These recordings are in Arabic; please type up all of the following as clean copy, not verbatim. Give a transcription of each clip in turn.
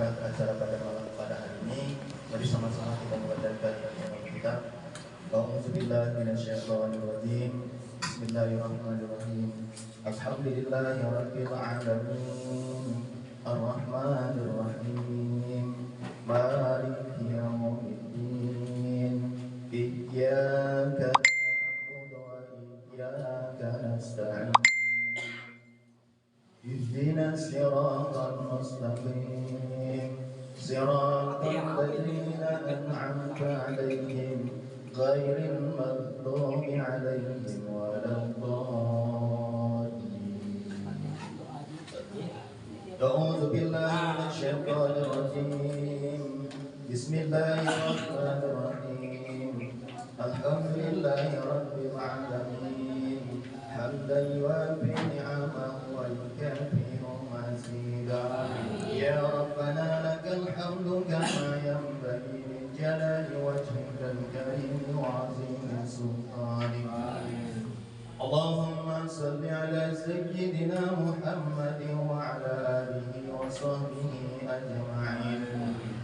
membuka acara pada hari ini. Mari sama-sama kita membacakan kitab. A'udzubillahi minasyaitonirrajim. Bismillahirrahmanirrahim. Alhamdulillahi rabbil alamin. Ar-Rahmanir Rahim. Maliki yaumiddin. Iyyaka na'budu wa iyyaka nasta'in. اهدنا الصراط المستقيم صراط الذين أنعمت عليهم غير المغضوب عليهم ولا الضالين. أعوذ بالله من الشيطان الرجيم. بسم الله الرحمن الرحيم. الحمد لله رب العالمين حمدا يوافي نعمه ويكافئ مزيدا. يا ربنا لك الحمد كما ينبغي لجلال وجهك الكريم وعظيم سلطانك. اللهم صل على سيدنا محمد وعلى آله وصحبه أجمعين.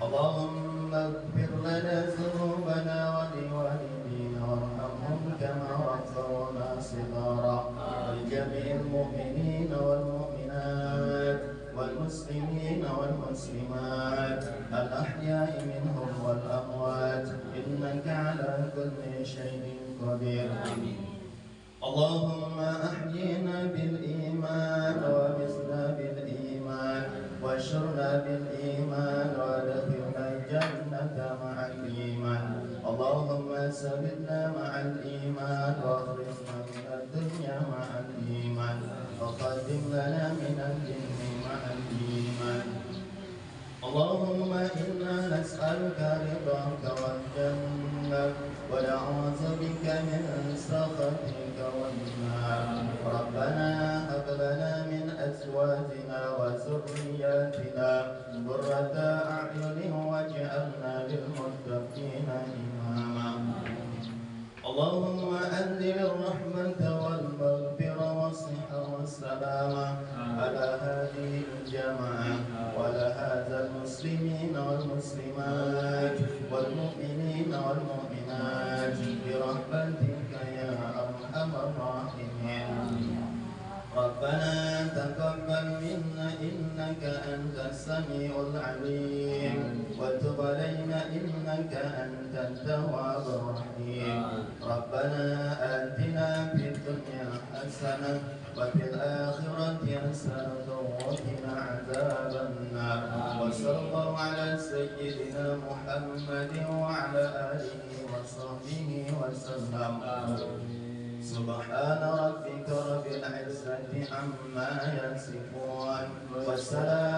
اللهم اغفر لنا ذنوبنا ولوالدينا وارحمهم كما ربونا صغارا. ولجميع المؤمنين والمؤمنات والمسلمين والمسلمات الأحياء منهم والأموات إنك على كل شيء قدير. اللهم أحيينا بالإيمان ومسنا بالإيمان واشرنا بالإيمان وادخلنا الجنة مع الإيمان. اللهم ثبتنا مع الإيمان واخرجنا من الدنيا مع الإيمان وقدم لنا من الجن مع الإيمان. اللهم إنا نسألك رضاك والجنة ونعوذ بك من سخطك والنار. ربنا هب لنا من أزواجنا وذرياتنا قرة أعين واجعلنا للمتقين إماما. اللهم أنزل الرحمة والمغفرة والصحة والسلامة على هذه الجماعة وعلى هذا المسلمين والمسلمات والمؤمنين والمؤمنات برحمتك يا أرحم الراحمين. ربنا تقبل منا إنك أنت السميع العليم وتب علينا إنك أنت التواب الرحيم. ربنا آتنا في الدنيا حسنة وفي الآخرة حسنة وقنا عذاب النار. وصلى الله على سيدنا محمد وعلى آله وصحبه وسلم. سبحان ربك رب العزة عما يصفون والسلام